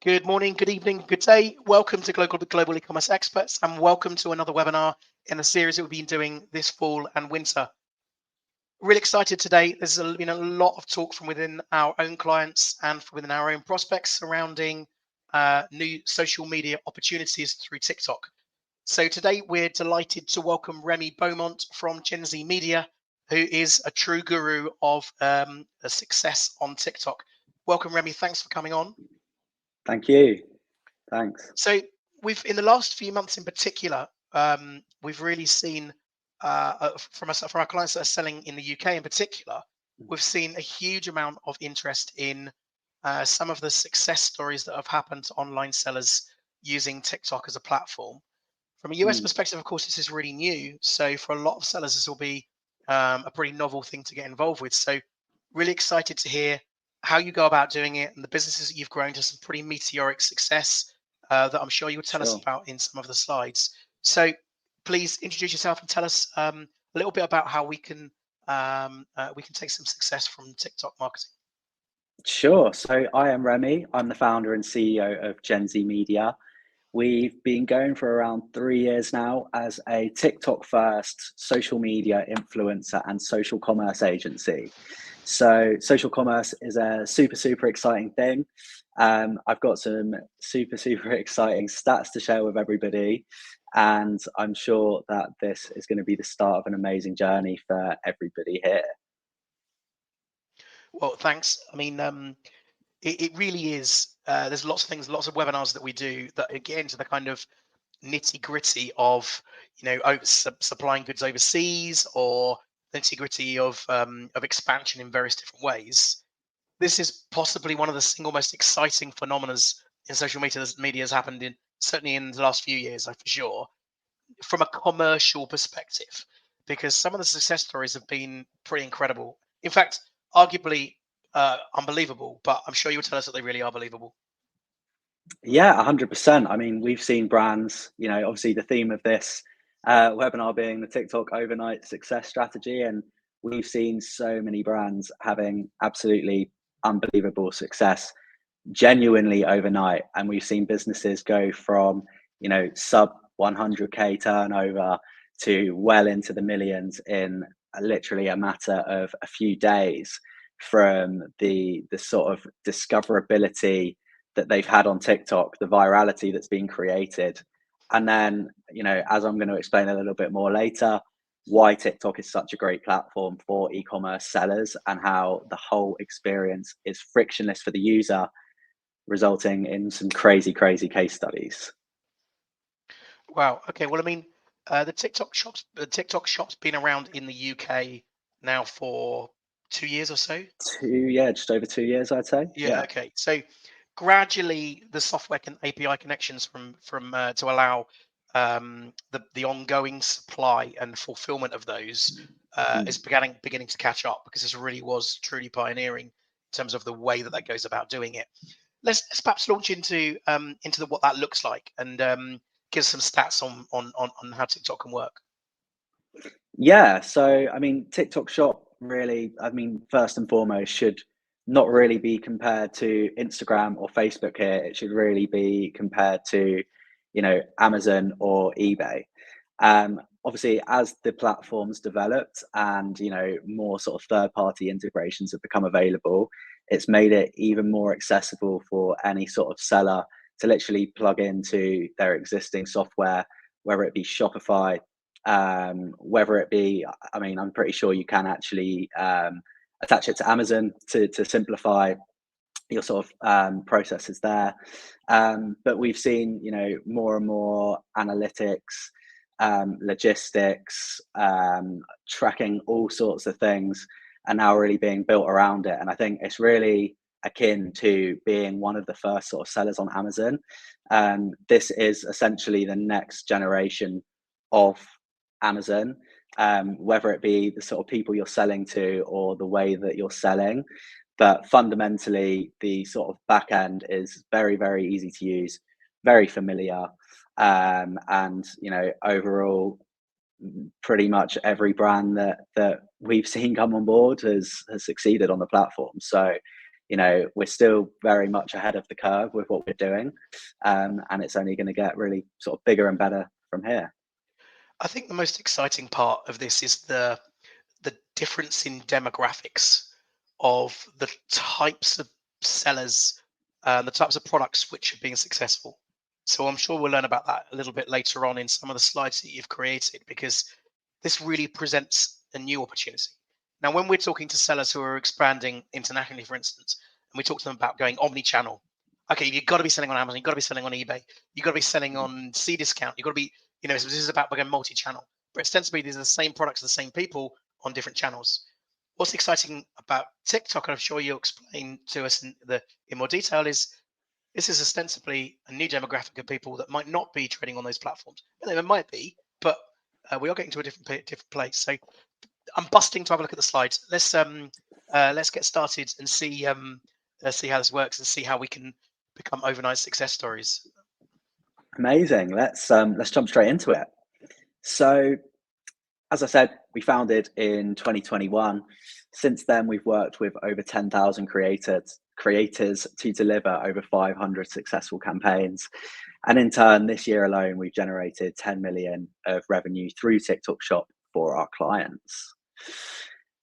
Good morning, good evening, good day. Welcome to Global E-commerce Experts, and welcome to another webinar in a series that we've been doing this fall and winter. Really excited today. There's been a lot of talk from within our own clients and from within our own prospects surrounding new social media opportunities through TikTok. So today we're delighted to welcome Remy Beaumont from Gen Z Media, who is a true guru of a success on TikTok. Welcome, Remy. Thanks for coming on. Thank you. Thanks. So we've, in the last few months in particular, we've really seen from our clients that are selling in the UK in particular, we've seen a huge amount of interest in some of the success stories that have happened to online sellers using TikTok as a platform. From a US perspective, of course, this is really new. So for a lot of sellers, this will be a pretty novel thing to get involved with. So really excited to hear how you go about doing it and the businesses that you've grown to some pretty meteoric success that I'm sure you'll tell us Sure. about in some of the slides. So please introduce yourself and tell us a little bit about how we can take some success from TikTok marketing. Sure. So I am Remy. I'm the founder and CEO of Gen Z Media. We've been going for around 3 years now as a TikTok first social media influencer and social commerce agency. So social commerce is a super exciting thing. I've got some super exciting stats to share with everybody. And I'm sure that this is going to be the start of an amazing journey for everybody here. Well, thanks. I mean, it really is. There's lots of things, lots of webinars that we do that get into the kind of nitty gritty of, supplying goods overseas, or the nitty gritty of expansion in various different ways. This is possibly one of the single most exciting phenomena in social media has happened in, certainly in the last few years, for sure, from a commercial perspective, because some of the success stories have been pretty incredible. In fact, arguably unbelievable, but I'm sure you'll tell us that they really are believable. Yeah, 100%. I mean, we've seen brands, obviously the theme of this webinar being the TikTok overnight success strategy. And we've seen so many brands having absolutely unbelievable success genuinely overnight. And we've seen businesses go from, sub 100K turnover to well into the millions in literally a matter of a few days from the sort of discoverability that they've had on TikTok, the virality that's been created. And then, as I'm going to explain a little bit more later, why TikTok is such a great platform for e-commerce sellers and how the whole experience is frictionless for the user, resulting in some crazy case studies. Wow. Okay. Well, I mean, the TikTok shop's been around in the UK now for 2 years or so. Just over 2 years, I'd say. Yeah. Okay. So gradually, the software API connections from to allow the ongoing supply and fulfillment of those is beginning to catch up, because this really was truly pioneering in terms of the way that goes about doing it. Let's perhaps launch into what that looks like, and give some stats on how TikTok can work. Yeah, so I mean, TikTok Shop really, I mean, first and foremost, should not really be compared to Instagram or Facebook here. It should really be compared to, Amazon or eBay. Obviously, as the platforms developed and, more sort of third-party integrations have become available, it's made it even more accessible for any sort of seller to literally plug into their existing software, whether it be Shopify, whether it be, I mean, I'm pretty sure you can actually attach it to Amazon to simplify your sort of processes there. But we've seen, more and more analytics, logistics, tracking all sorts of things are now really being built around it. And I think it's really akin to being one of the first sort of sellers on Amazon. This is essentially the next generation of Amazon, whether it be the sort of people you're selling to or the way that you're selling. But fundamentally, the sort of back end is very easy to use, very familiar. And, overall, pretty much every brand that we've seen come on board has succeeded on the platform. So we're still very much ahead of the curve with what we're doing, and it's only going to get really sort of bigger and better from here. I think the most exciting part of this is the difference in demographics of the types of sellers, the types of products which are being successful. So I'm sure we'll learn about that a little bit later on in some of the slides that you've created, because this really presents a new opportunity. Now, when we're talking to sellers who are expanding internationally, for instance, and we talk to them about going omni-channel, okay, you've got to be selling on Amazon, you've got to be selling on eBay, you've got to be selling on Cdiscount, you've got to be, so this is about going multi-channel. But ostensibly, these are the same products, the same people on different channels. What's exciting about TikTok, and I'm sure you'll explain to us in more detail, is this is ostensibly a new demographic of people that might not be trading on those platforms. They might be, but we are getting to a different place. So I'm busting to have a look at the slides. Let's get started and see how this works and see how we can become overnight success stories. Amazing. Let's jump straight into it. So, as I said, we founded in 2021. Since then, we've worked with over 10,000 creators to deliver over 500 successful campaigns. And in turn, this year alone, we've generated 10 million of revenue through TikTok Shop for our clients.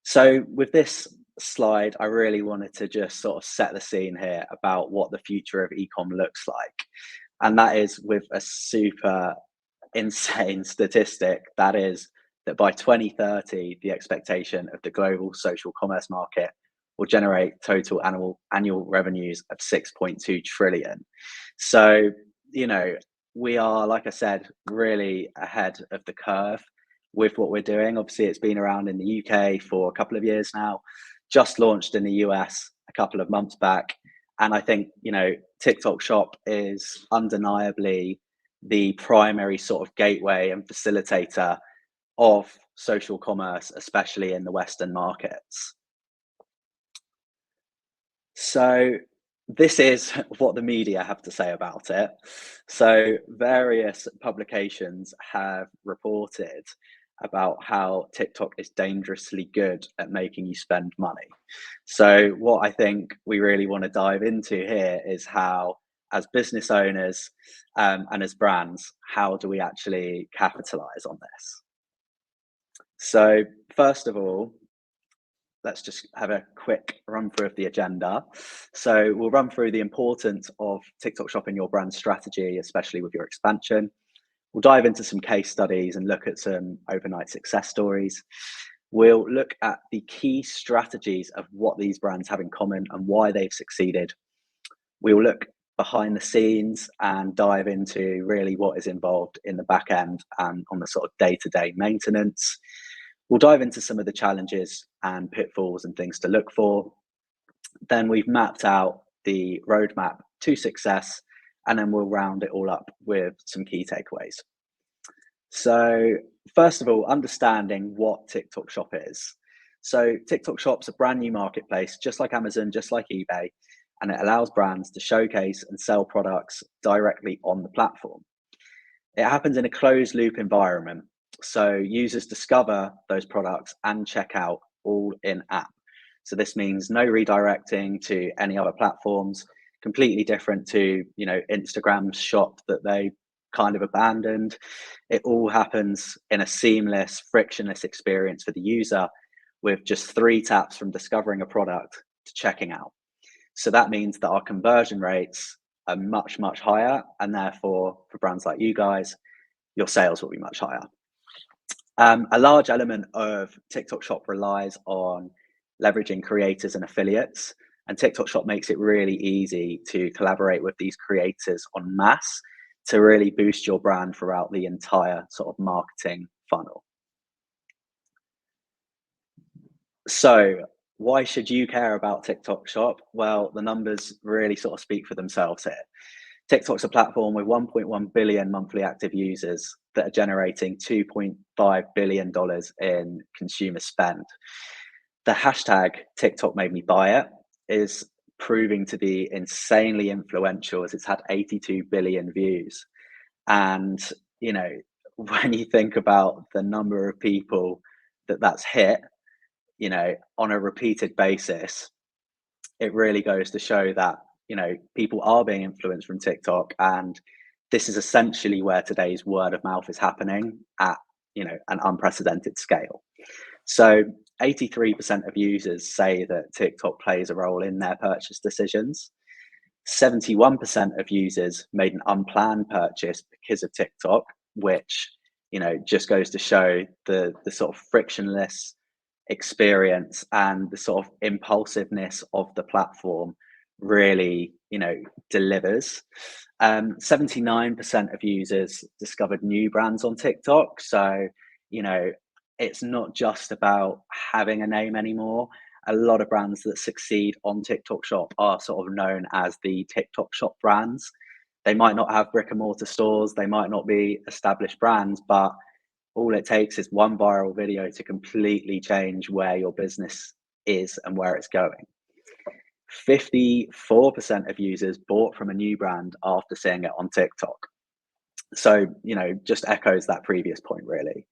So with this slide, I really wanted to just sort of set the scene here about what the future of e-com looks like. And that is with a super insane statistic, that is that by 2030, the expectation of the global social commerce market will generate total annual revenues of 6.2 trillion. So, we are, like I said, really ahead of the curve with what we're doing. Obviously, it's been around in the UK for a couple of years now, just launched in the US a couple of months back. And I think, TikTok Shop is undeniably the primary sort of gateway and facilitator of social commerce, especially in the Western markets. So this is what the media have to say about it. So various publications have reported about how TikTok is dangerously good at making you spend money. So what I think we really want to dive into here is how, as business owners and as brands, how do we actually capitalize on this? So first of all, let's just have a quick run through of the agenda. So we'll run through the importance of TikTok Shop in your brand strategy, especially with your expansion. We'll dive into some case studies and look at some overnight success stories. We'll look at the key strategies of what these brands have in common and why they've succeeded. We'll look behind the scenes and dive into really what is involved in the back end and on the sort of day-to-day maintenance. We'll dive into some of the challenges and pitfalls and things to look for. Then we've mapped out the roadmap to success, and then we'll round it all up with some key takeaways. So first of all, understanding what TikTok Shop is. So TikTok Shop's a brand new marketplace, just like Amazon, just like eBay, and it allows brands to showcase and sell products directly on the platform. It happens in a closed loop environment. So users discover those products and check out all in app. So this means no redirecting to any other platforms, completely different to, Instagram's shop that they kind of abandoned. It all happens in a seamless, frictionless experience for the user with just 3 taps from discovering a product to checking out. So that means that our conversion rates are much, much higher. And therefore, for brands like you guys, your sales will be much higher. A large element of TikTok Shop relies on leveraging creators and affiliates, and TikTok Shop makes it really easy to collaborate with these creators en masse to really boost your brand throughout the entire sort of marketing funnel. So why should you care about TikTok Shop? Well, the numbers really sort of speak for themselves here. TikTok's a platform with 1.1 billion monthly active users that are generating $2.5 billion in consumer spend. The hashtag TikTok made me buy it is proving to be insanely influential, as it's had 82 billion views. And, when you think about the number of people that's hit, on a repeated basis, it really goes to show that, people are being influenced from TikTok, and this is essentially where today's word of mouth is happening at, an unprecedented scale. So 83% of users say that TikTok plays a role in their purchase decisions. 71% of users made an unplanned purchase because of TikTok, which, just goes to show the sort of frictionless experience and the sort of impulsiveness of the platform really, delivers. 79% of users discovered new brands on TikTok. So, you know, it's not just about having a name anymore. A lot of brands that succeed on TikTok Shop are sort of known as the TikTok Shop brands. They might not have brick and mortar stores, they might not be established brands, but all it takes is one viral video to completely change where your business is and where it's going. 54% of users bought from a new brand after seeing it on TikTok. So, just echoes that previous point, really.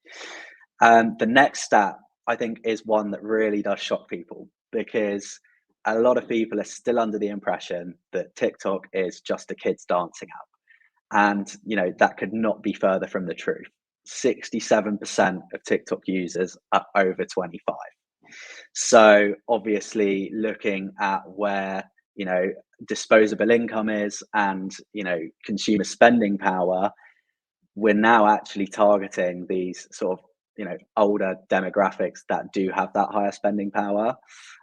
The next stat, I think, is one that really does shock people, because a lot of people are still under the impression that TikTok is just a kids dancing app. And, that could not be further from the truth. 67% of TikTok users are over 25. So obviously looking at where, disposable income is and, consumer spending power, we're now actually targeting these sort of, older demographics that do have that higher spending power.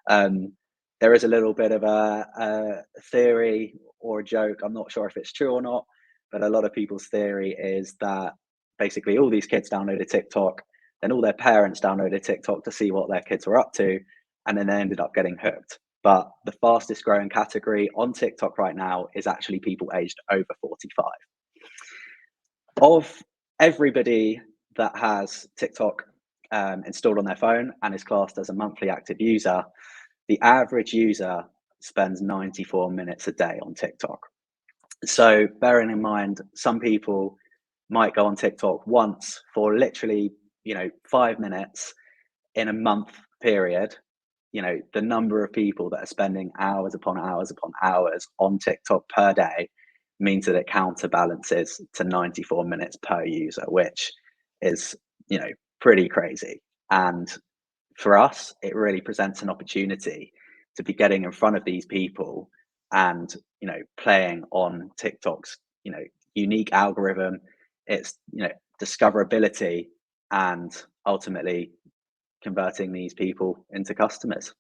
There is a little bit of a theory or a joke, I'm not sure if it's true or not, but a lot of people's theory is that basically all these kids downloaded TikTok, then all their parents downloaded TikTok to see what their kids were up to, and then they ended up getting hooked. But the fastest growing category on TikTok right now is actually people aged over 45. Of everybody that has TikTok installed on their phone and is classed as a monthly active user, the average user spends 94 minutes a day on TikTok. So bearing in mind, some people might go on TikTok once for literally, 5 minutes in a month period. The number of people that are spending hours upon hours upon hours on TikTok per day means that it counterbalances to 94 minutes per user, which is, pretty crazy. And for us, it really presents an opportunity to be getting in front of these people and, playing on TikTok's, unique algorithm, its, discoverability, and ultimately converting these people into customers.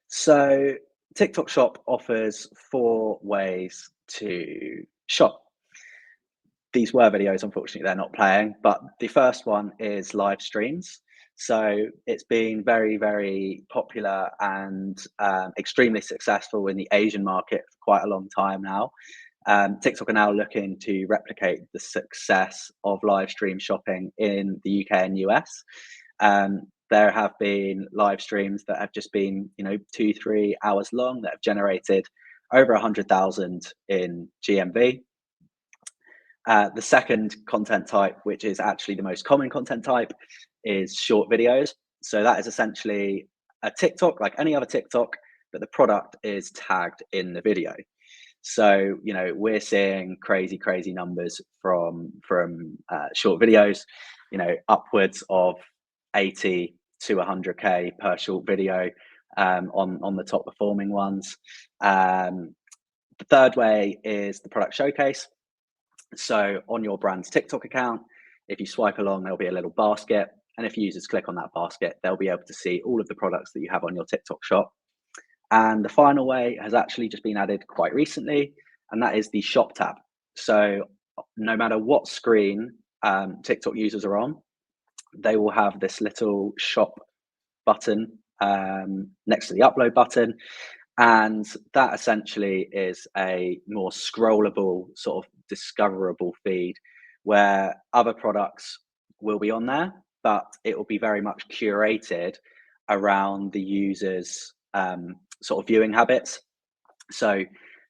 So TikTok Shop offers 4 ways to shop. These were videos, unfortunately, they're not playing, but the first one is live streams. So it's been very, very popular and extremely successful in the Asian market for quite a long time now. TikTok are now looking to replicate the success of live stream shopping in the UK and US. There have been live streams that have just been, 2-3 hours long that have generated over 100,000 in GMV. The second content type, which is actually the most common content type, is short videos. So that is essentially a TikTok like any other TikTok, but the product is tagged in the video. So, we're seeing crazy numbers from short videos, upwards of 80 to 100K per short video on the top performing ones. The third way is the product showcase. So on your brand's TikTok account, if you swipe along, there'll be a little basket. And if users click on that basket, they'll be able to see all of the products that you have on your TikTok shop. And the final way has actually just been added quite recently, and that is the shop tab. So no matter what screen TikTok users are on, they will have this little shop button next to the upload button. And that essentially is a more scrollable, sort of discoverable feed where other products will be on there, but it will be very much curated around the user's sort of viewing habits. So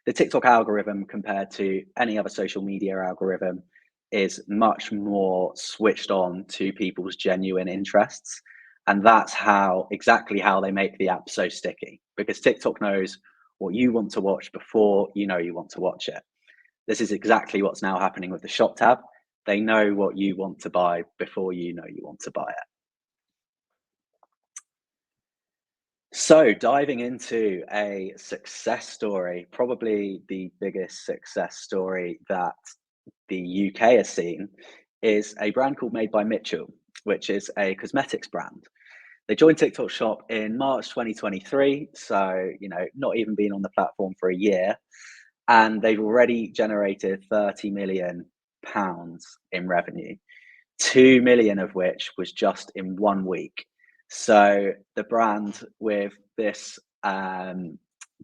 the TikTok algorithm, compared to any other social media algorithm, is much more switched on to people's genuine interests. And that's exactly how they make the app so sticky, because TikTok knows what you want to watch before you know you want to watch it. This is exactly what's now happening with the shop tab. They know what you want to buy before you know you want to buy it. So diving into a success story, probably the biggest success story that the UK has seen, is a brand called Made by Mitchell, which is a cosmetics brand. They joined TikTok Shop in March 2023, so not even been on the platform for a year, and they've already generated £30 million in revenue, 2 million of which was just in 1 week. So the brand with this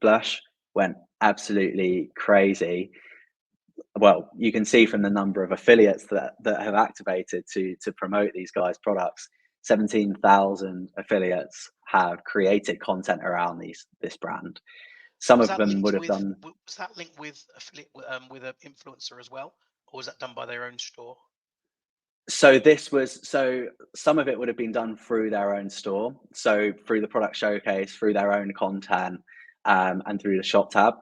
blush went absolutely crazy. Well, you can see from the number of affiliates that have activated to promote these guys' products. 17,000 affiliates have created content around this brand. Some Was of that them linked would have with done. was that linked with affiliate with an influencer as well, or was that done by their own store? So some of it would have been done through their own store, so through the product showcase, through their own content, and through the shop tab.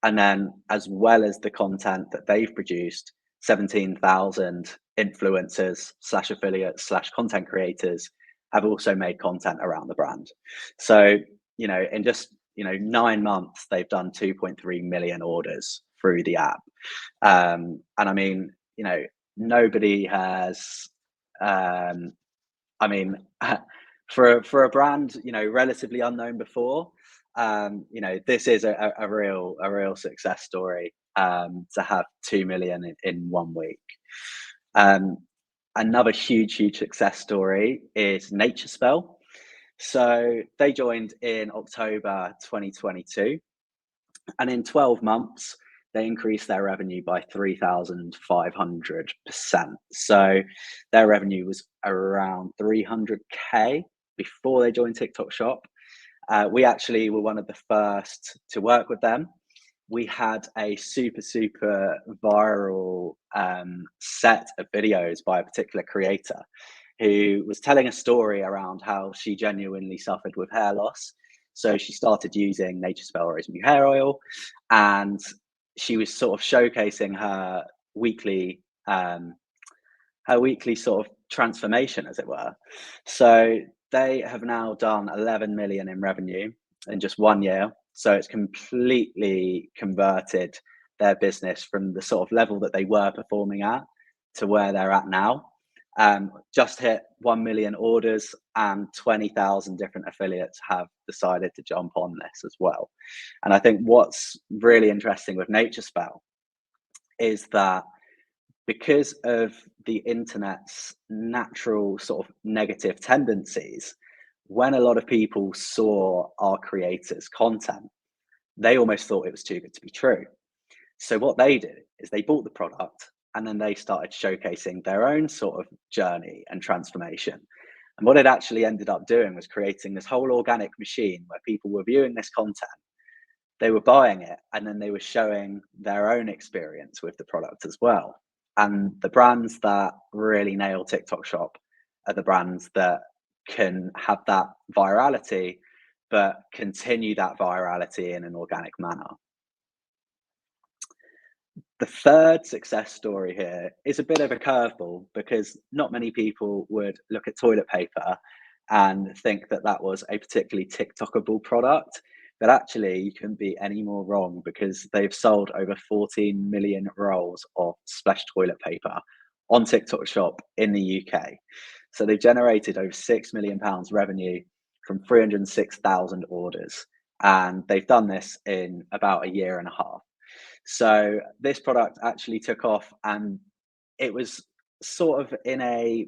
And then, as well as the content that they've produced, 17,000 influencers slash affiliates slash content creators have also made content around the brand. So, in just 9 months, they've done 2.3 million orders through the app. And I mean, nobody has, I mean, for a brand, relatively unknown before, this is a real success story, to have 2 million in 1 week. Another huge success story is Nature Spell. So they joined in October 2022, and in 12 months, they increased their revenue by 3,500%. So their revenue was around 300K before they joined TikTok Shop. We actually were one of the first to work with them. We had a super viral set of videos by a particular creator who was telling a story around how she genuinely suffered with hair loss. So she started using Nature Spell Rosemary Hair Oil, and she was sort of showcasing weekly her weekly sort of transformation, as it were. So they have now done 11 million in revenue in just 1 year. So it's completely converted their business from the sort of level that they were performing at to where they're at now. Just hit 1 million orders, and 20,000 different affiliates have decided to jump on this as well. And I think what's really interesting with Nature Spell is that, because of the internet's natural sort of negative tendencies, when a lot of people saw our creators' content, they almost thought it was too good to be true. So what they did is they bought the product, and then they started showcasing their own sort of journey and transformation. And what it actually ended up doing was creating this whole organic machine where people were viewing this content, they were buying it, and then they were showing their own experience with the product as well. And the brands that really nail TikTok Shop are the brands that can have that virality, but continue that virality in an organic manner. The third success story here is a bit of a curveball, because not many people would look at toilet paper and think that that was a particularly TikTokable product. But actually, you couldn't be any more wrong, because they've sold over 14 million rolls of Splash toilet paper on TikTok Shop in the UK. So they've generated over £6 million revenue from 306,000 orders. And they've done this in about a year and a half. So this product actually took off, and it was sort of a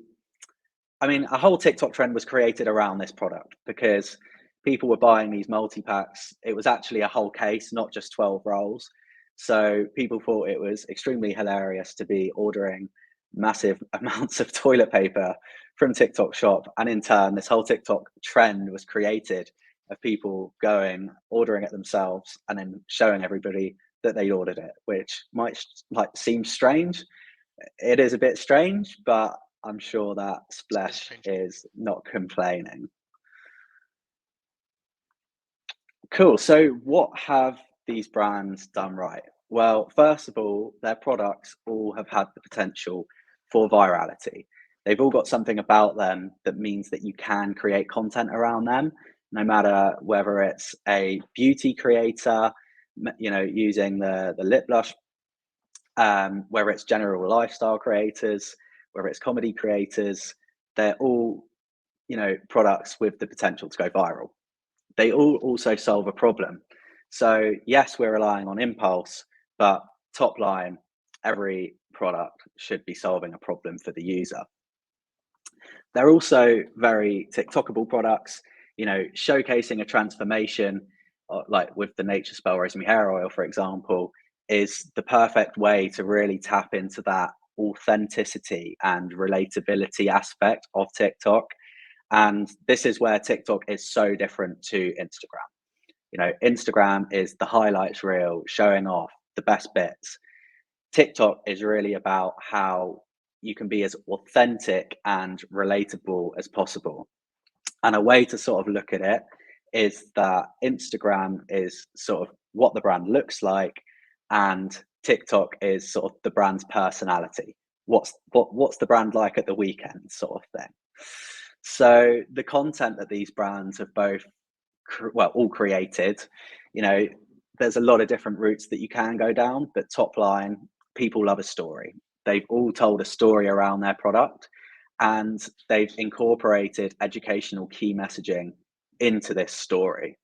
whole TikTok trend was created around this product, because people were buying these multi-packs. It was actually a whole case, not just 12 rolls. So people thought it was extremely hilarious to be ordering massive amounts of toilet paper from TikTok Shop. And in turn, this whole TikTok trend was created of people ordering it themselves, and then showing everybody that they ordered it, which might seem strange. It is a bit strange, but I'm sure that Splash is not complaining. Cool. So, what have these brands done right? Well, first of all, their products all have had the potential for virality. They've all got something about them that means that you can create content around them, no matter whether it's a beauty creator, using the lip blush, whether it's general lifestyle creators, whether it's comedy creators. They're all, products with the potential to go viral. They all also solve a problem. So, yes, we're relying on impulse, but top line, every product should be solving a problem for the user. They're also very TikTokable products, showcasing a transformation, like with the Nature Spell Rosemary Hair Oil, for example, is the perfect way to really tap into that authenticity and relatability aspect of TikTok. And this is where TikTok is so different to Instagram. Instagram is the highlights reel showing off the best bits. TikTok is really about how you can be as authentic and relatable as possible. And a way to sort of look at it is that Instagram is sort of what the brand looks like, and TikTok is sort of the brand's personality. What's the brand like at the weekend, sort of thing. So the content that these brands have both all created, you know, there's a lot of different routes that you can go down, but top line, people love a story. They've all told a story around their product, and they've incorporated educational key messaging into this story.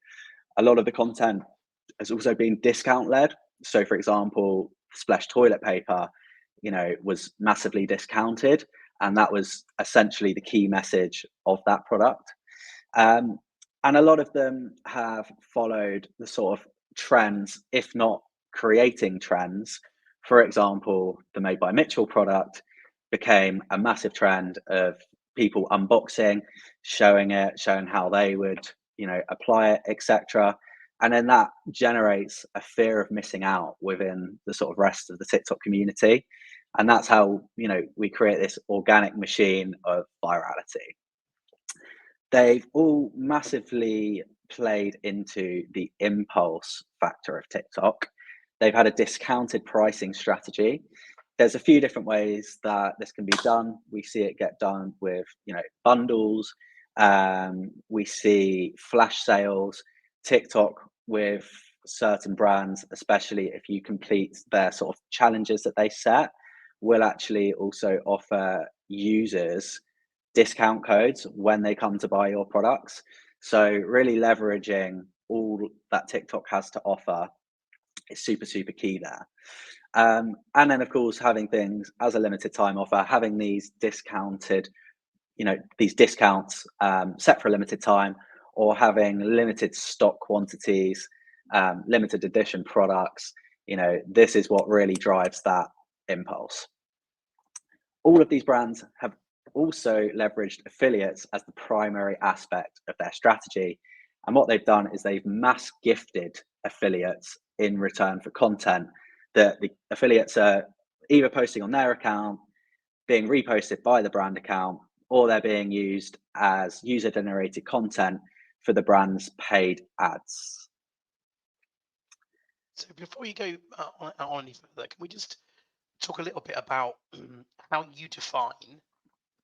A lot of the content has also been discount led. So, for example, Splash toilet paper, was massively discounted, and that was essentially the key message of that product. Um, and a lot of them have followed the sort of trends, if not creating trends. For example, the Made by Mitchell product became a massive trend of people unboxing, showing it, showing how they would, apply it, etc. And then that generates a fear of missing out within the sort of rest of the TikTok community. And that's how, we create this organic machine of virality. They've all massively played into the impulse factor of TikTok. They've had a discounted pricing strategy. There's a few different ways that this can be done. We see it get done with, bundles. We see flash sales. TikTok with certain brands, especially if you complete their sort of challenges that they set, will actually also offer users discount codes when they come to buy your products. So really leveraging all that TikTok has to offer is super, super key there. And then of course, having things as a limited time offer, having these discounted, these discounts set for a limited time, or having limited stock quantities, limited edition products, this is what really drives that impulse. All of these brands have also leveraged affiliates as the primary aspect of their strategy. And what they've done is they've mass gifted affiliates in return for content that the affiliates are either posting on their account, being reposted by the brand account, or they're being used as user generated content for the brand's paid ads. So before you go on any further, can we just talk a little bit about how you define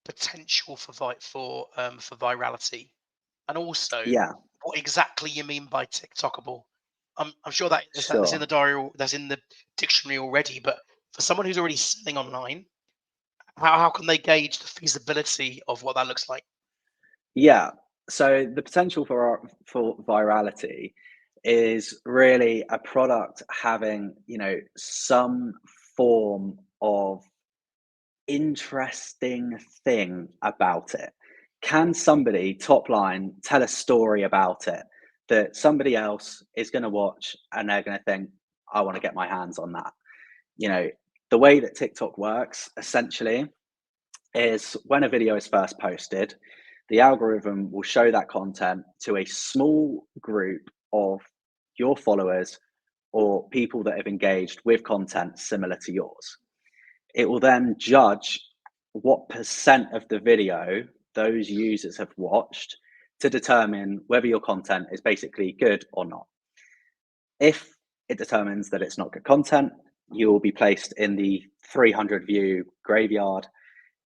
potential for virality, and also Yeah, what exactly you mean by TikTokable? I'm sure that's in sure. the diary, that's in the dictionary already, but for someone who's already selling online, how can they gauge the feasibility of what that looks like? Yeah. So the potential for virality is really a product having, some form of interesting thing about it. Can somebody top line tell a story about it that somebody else is going to watch and they're going to think, I want to get my hands on that? You know, the way that TikTok works essentially is when a video is first posted, the algorithm will show that content to a small group of your followers or people that have engaged with content similar to yours. It will then judge what percent of the video those users have watched to determine whether your content is basically good or not. If it determines that it's not good content, you will be placed in the 300 view graveyard.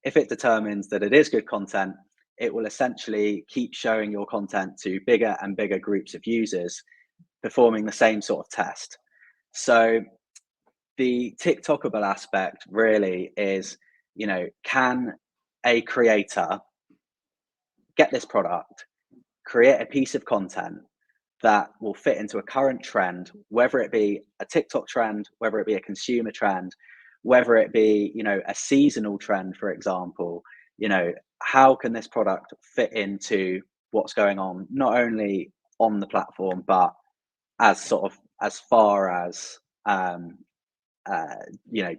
If it determines that it is good content, it will essentially keep showing your content to bigger and bigger groups of users, performing the same sort of test. So the TikTokable aspect really is, can a creator get this product, create a piece of content that will fit into a current trend, whether it be a TikTok trend, whether it be a consumer trend, whether it be, a seasonal trend, for example, how can this product fit into what's going on, not only on the platform, but as far as,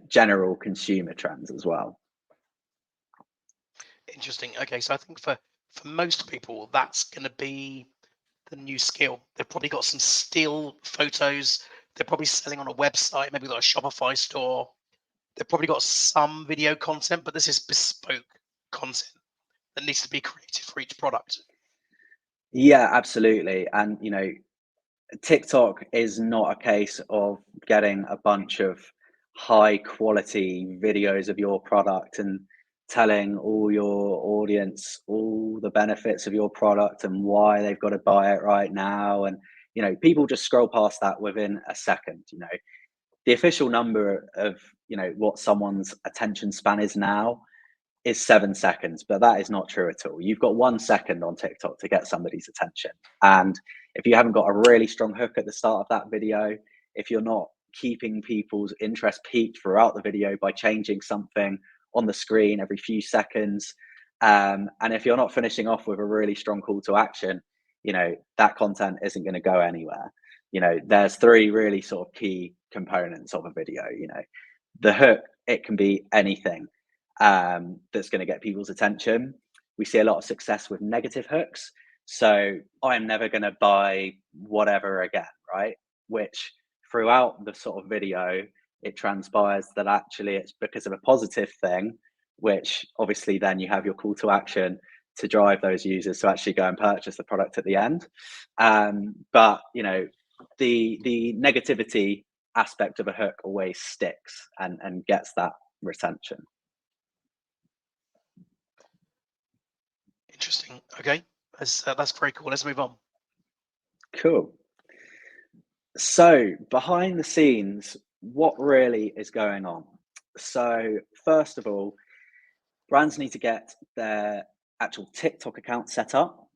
general consumer trends as well. Interesting. Okay, so I think for most people, that's going to be the new skill. They've probably got some still photos. They're probably selling on a website. Maybe got a Shopify store. They've probably got some video content, but this is bespoke content that needs to be created for each product. Yeah, absolutely. And, TikTok is not a case of getting a bunch of high quality videos of your product and telling all your audience all the benefits of your product and why they've got to buy it right now. And, people just scroll past that within a second. The official number of, what someone's attention span is now is 7 seconds, but that is not true at all. You've got 1 second on TikTok to get somebody's attention. And if you haven't got a really strong hook at the start of that video, if you're not keeping people's interest peaked throughout the video by changing something on the screen every few seconds, and if you're not finishing off with a really strong call to action, that content isn't going to go anywhere. There's three really sort of key components of a video. The hook, it can be anything that's going to get people's attention. We see a lot of success with negative hooks. So I'm never going to buy whatever again, right? Which throughout the sort of video, it transpires that actually it's because of a positive thing, which obviously then you have your call to action to drive those users to actually go and purchase the product at the end. But the negativity aspect of a hook always sticks and gets that retention. Interesting. Okay, that's very cool. Let's move on. Cool. So behind the scenes, what really is going on? So first of all, brands need to get their actual TikTok account set up.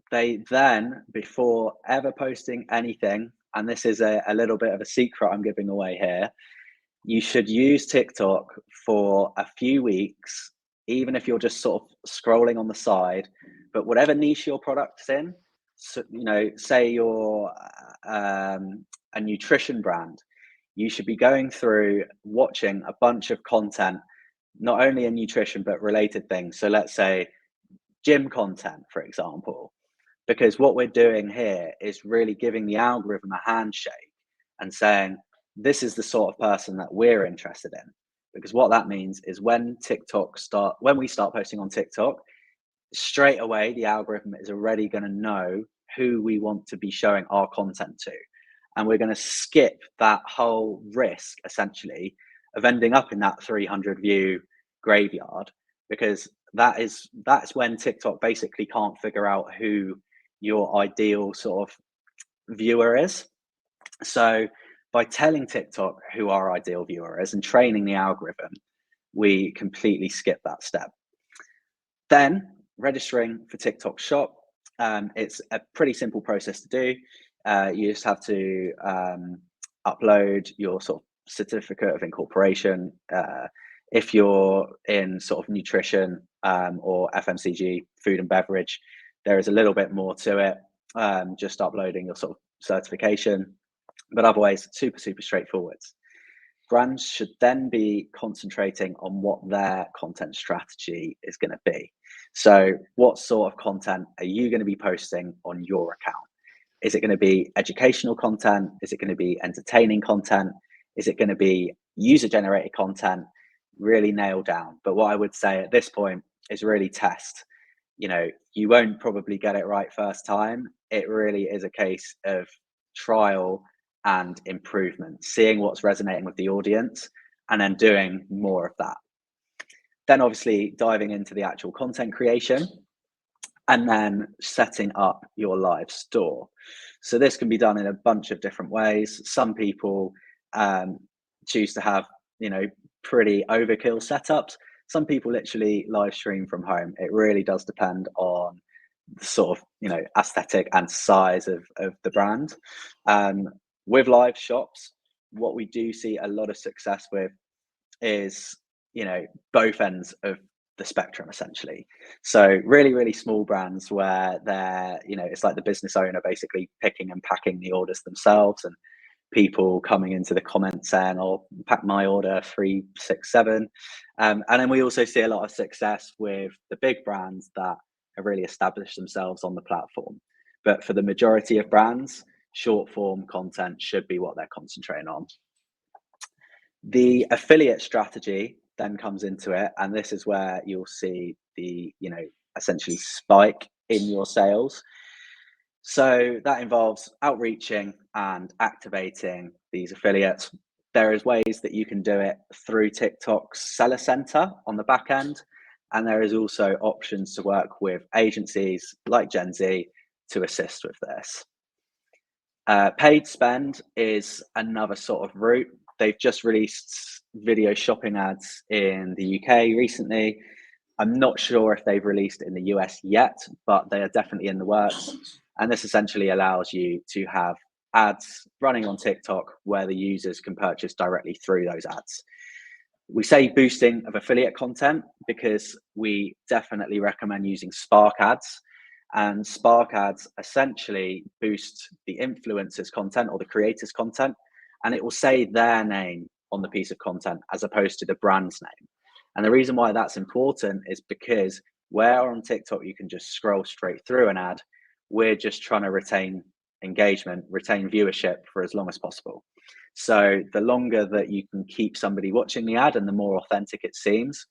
They then, before ever posting anything, and this is a little bit of a secret I'm giving away here, you should use TikTok for a few weeks, even if you're just sort of scrolling on the side, but whatever niche your product's in. So, say you're a nutrition brand, you should be going through watching a bunch of content, not only in nutrition, but related things. So let's say gym content, for example, because what we're doing here is really giving the algorithm a handshake and saying, this is the sort of person that we're interested in. Because what that means is when we start posting on TikTok, straight away the algorithm is already going to know who we want to be showing our content to. And we're going to skip that whole risk essentially of ending up in that 300 view graveyard, because that's when TikTok basically can't figure out who your ideal sort of viewer is. So by telling TikTok who our ideal viewer is and training the algorithm, we completely skip that step. Then registering for TikTok Shop. It's a pretty simple process to do. You just have to upload your sort of certificate of incorporation. If you're in sort of nutrition or FMCG, food and beverage, there is a little bit more to it, just uploading your sort of certification. But otherwise, super straightforward. Brands should then be concentrating on what their content strategy is going to be. So what sort of content are you going to be posting on your account? Is it going to be educational content? Is it going to be entertaining content? Is it going to be user-generated content? Really nail down. But what I would say at this point is really test. You won't probably get it right first time. It really is a case of trial and improvement, seeing what's resonating with the audience, and then doing more of that. Then obviously diving into the actual content creation, and then setting up your live store. So this can be done in a bunch of different ways. Some people choose to have, pretty overkill setups. Some people literally live stream from home. It really does depend on the sort of, aesthetic and size of the brand. With live shops, what we do see a lot of success with is, both ends of the spectrum essentially. So really, really small brands where they're, it's like the business owner basically picking and packing the orders themselves, and people coming into the comments saying, "Oh, pack my order 367." And then we also see a lot of success with the big brands that have really established themselves on the platform. But for the majority of brands, short form content should be what they're concentrating on. The affiliate strategy then comes into it, and this is where you'll see the, essentially spike in your sales. So that involves outreaching and activating these affiliates. There is ways that you can do it through TikTok's seller center on the back end, and there is also options to work with agencies like Gen Z to assist with this. Paid spend is another sort of route. They've just released video shopping ads in the UK recently. I'm not sure if they've released it in the US yet, but they are definitely in the works. And this essentially allows you to have ads running on TikTok where the users can purchase directly through those ads. We say boosting of affiliate content because we definitely recommend using Spark ads. And Spark ads essentially boost the influencer's content or the creator's content, and it will say their name on the piece of content as opposed to the brand's name. And the reason why that's important is because where on TikTok you can just scroll straight through an ad, we're just trying to retain engagement, retain viewership for as long as possible. So the longer that you can keep somebody watching the ad and the more authentic it seems,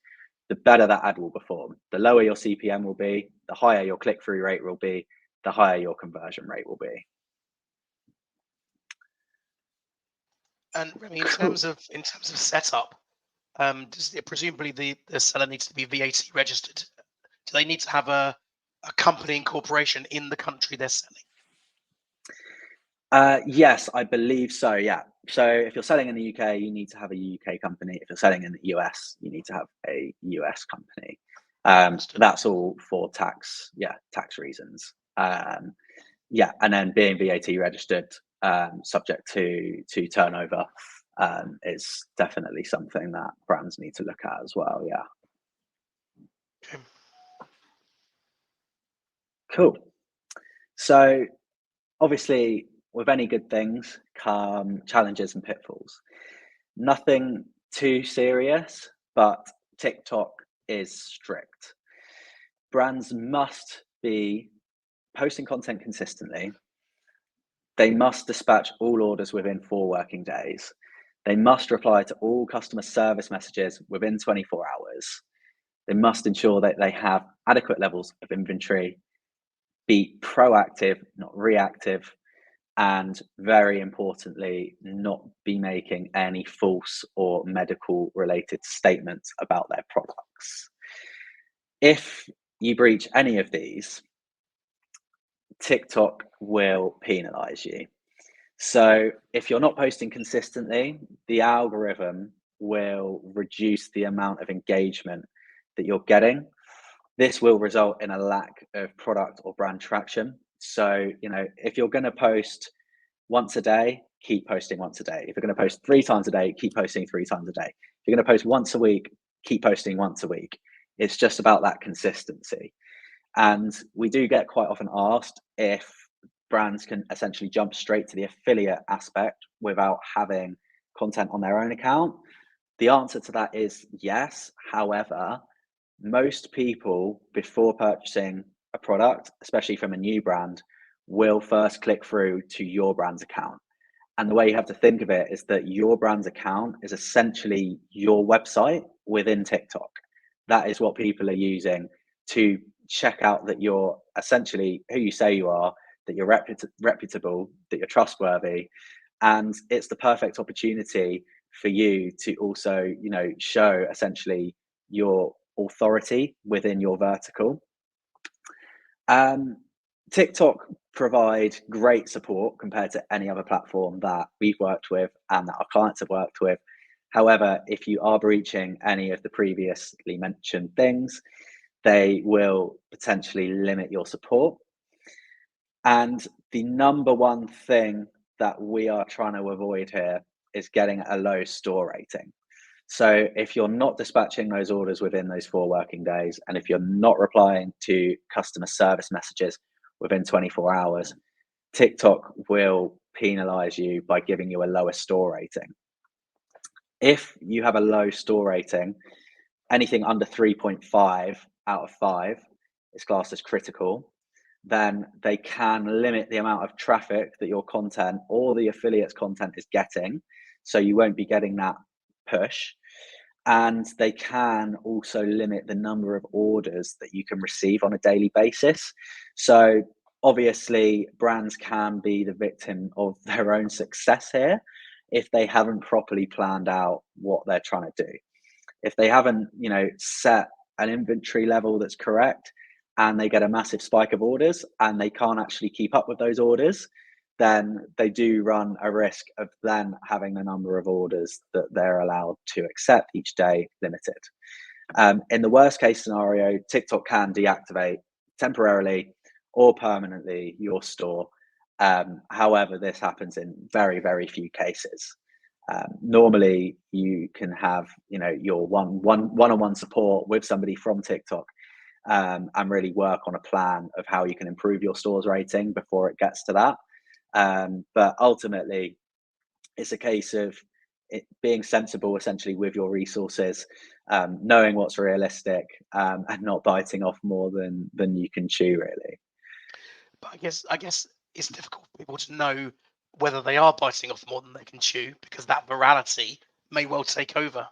the better that ad will perform. The lower your CPM will be, the higher your click-through rate will be, the higher your conversion rate will be. And Remy, in terms of setup, presumably the seller needs to be VAT registered? Do they need to have a company incorporation in the country they're selling? Yes, I believe so. Yeah. So if you're selling in the UK, you need to have a UK company. If you're selling in the US, you need to have a US company. That's all for tax reasons. And then being VAT registered, subject to turnover, is definitely something that brands need to look at as well. Yeah. Okay. Cool. So obviously, with any good things come challenges and pitfalls. Nothing too serious, but TikTok is strict. Brands must be posting content consistently. They must dispatch all orders within 4 working days. They must reply to all customer service messages within 24 hours. They must ensure that they have adequate levels of inventory, be proactive, not reactive, and very importantly, not be making any false or medical related statements about their products. If you breach any of these, TikTok will penalize you. So if you're not posting consistently, the algorithm will reduce the amount of engagement that you're getting. This will result in a lack of product or brand traction. So, if you're going to post once a day, keep posting once a day. If you're going to post 3 times a day, keep posting 3 times a day. If you're going to post once a week, keep posting once a week. It's just about that consistency. And we do get quite often asked if brands can essentially jump straight to the affiliate aspect without having content on their own account. The answer to that is yes. However, most people, before purchasing a product, especially from a new brand, will first click through to your brand's account. And the way you have to think of it is that your brand's account is essentially your website within TikTok. That is what people are using to check out that you're essentially who you say you are, that you're reputable, that you're trustworthy, and it's the perfect opportunity for you to also, show essentially your authority within your vertical. um, TikTok provide great support compared to any other platform that we've worked with and that our clients have worked with. However, if you are breaching any of the previously mentioned things, they will potentially limit your support. And the number one thing that we are trying to avoid here is getting a low store rating. So if you're not dispatching those orders within those 4 working days, and if you're not replying to customer service messages within 24 hours, TikTok will penalize you by giving you a lower store rating. If you have a low store rating, anything under 3.5 out of 5 is classed as critical. Then they can limit the amount of traffic that your content or the affiliates content is getting. So you won't be getting that push. And they can also limit the number of orders that you can receive on a daily basis. So obviously brands can be the victim of their own success here if they haven't properly planned out what they're trying to do. If they haven't, set an inventory level that's correct, and they get a massive spike of orders and they can't actually keep up with those orders, then they do run a risk of then having the number of orders that they're allowed to accept each day limited. In the worst case scenario, TikTok can deactivate temporarily or permanently your store. However, this happens in very, very few cases. Normally, you can have your one-on-one support with somebody from TikTok, and really work on a plan of how you can improve your store's rating before it gets to that. But ultimately, it's a case of it being sensible, essentially, with your resources, knowing what's realistic, and not biting off more than you can chew, really. But I guess it's difficult for people to know whether they are biting off more than they can chew because that virality may well take over.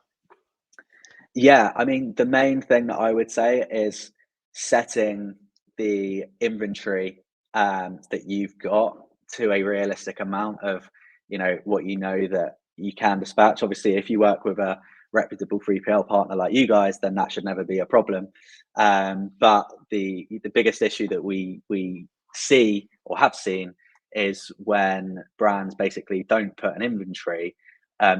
Yeah, I mean, the main thing that I would say is setting the inventory that you've got to a realistic amount of, what that you can dispatch. Obviously, if you work with a reputable 3PL partner like you guys, then that should never be a problem. But the biggest issue that we see or have seen is when brands basically don't put an inventory,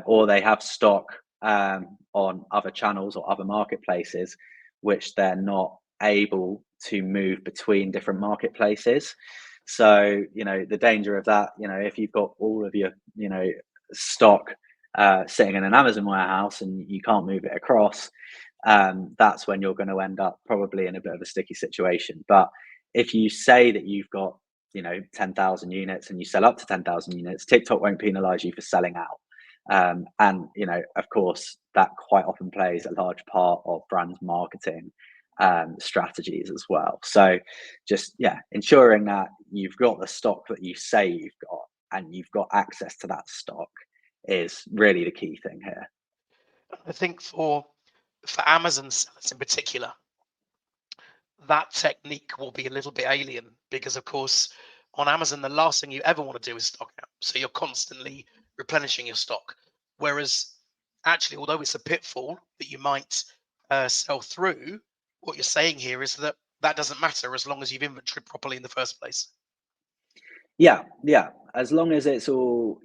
or they have stock on other channels or other marketplaces, which they're not able to move between different marketplaces. So, the danger of that, if you've got all of your, stock sitting in an Amazon warehouse and you can't move it across, that's when you're going to end up probably in a bit of a sticky situation. But if you say that you've got, 10,000 units and you sell up to 10,000 units, TikTok won't penalize you for selling out. And of course, that quite often plays a large part of brands marketing strategies as well. So just ensuring that you've got the stock that you say you've got and you've got access to that stock is really the key thing here. I think for Amazon sellers in particular, that technique will be a little bit alien because, of course, on Amazon, the last thing you ever want to do is stock out. So you're constantly replenishing your stock. Whereas, actually, although it's a pitfall that you might sell through, what you're saying here is that that doesn't matter as long as you've inventoried properly in the first place. Yeah, yeah. As long as it's all,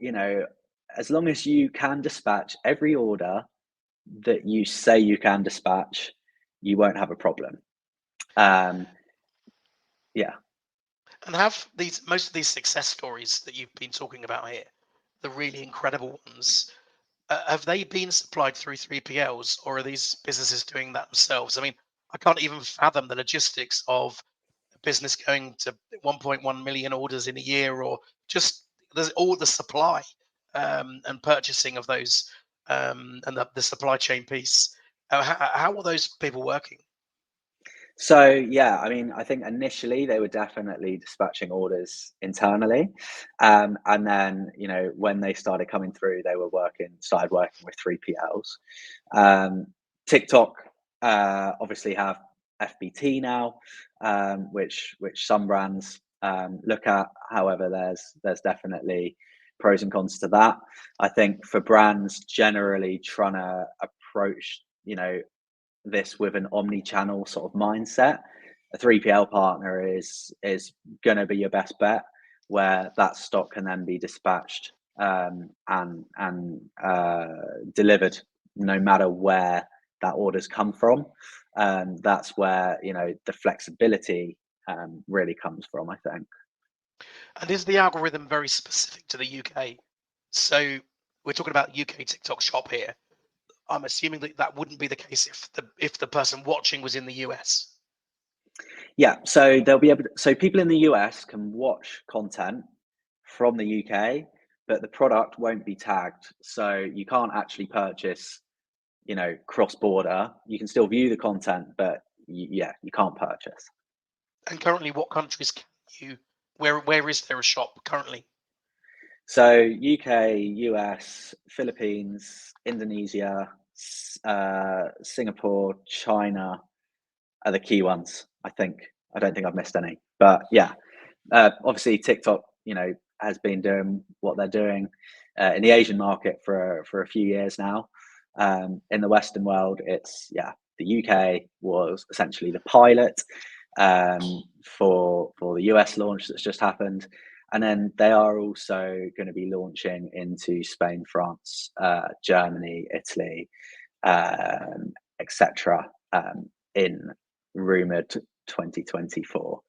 as long as you can dispatch every order that you say you can dispatch, you won't have a problem. Um, yeah. And have these most of these success stories that you've been talking about here, the really incredible ones, have they been supplied through 3PLs or are these businesses doing that themselves? I mean, I can't even fathom the logistics of a business going to 1.1 million orders in a year, or just there's all the supply and purchasing of those, and the supply chain piece. How are those people working? So yeah, I mean, I think initially they were definitely dispatching orders internally, and then when they started coming through, they started working with 3PLs. TikTok obviously have FBT now, which some brands look at. However, there's definitely pros and cons to that. I think for brands generally trying to approach, this with an omni-channel sort of mindset, a 3PL partner is going to be your best bet, where that stock can then be dispatched and delivered no matter where that orders come from. That's where the flexibility really comes from, I think. And is the algorithm very specific to the UK? So we're talking about UK TikTok shop here. I'm assuming that that wouldn't be the case if the person watching was in the US. Yeah, so they'll be able to, so people in the US can watch content from the UK, but the product won't be tagged. So you can't actually purchase, cross border. You can still view the content, but you can't purchase. And currently, what countries can you? Where is there a shop currently? So UK, US, Philippines, Indonesia, Singapore, China are the key ones, I think. I don't think I've missed any. But yeah, obviously TikTok, has been doing what they're doing in the Asian market for a few years now. In the Western world, the UK was essentially the pilot for the US launch that's just happened, and then they are also going to be launching into Spain, France, Germany, Italy, etc. In rumored 2024.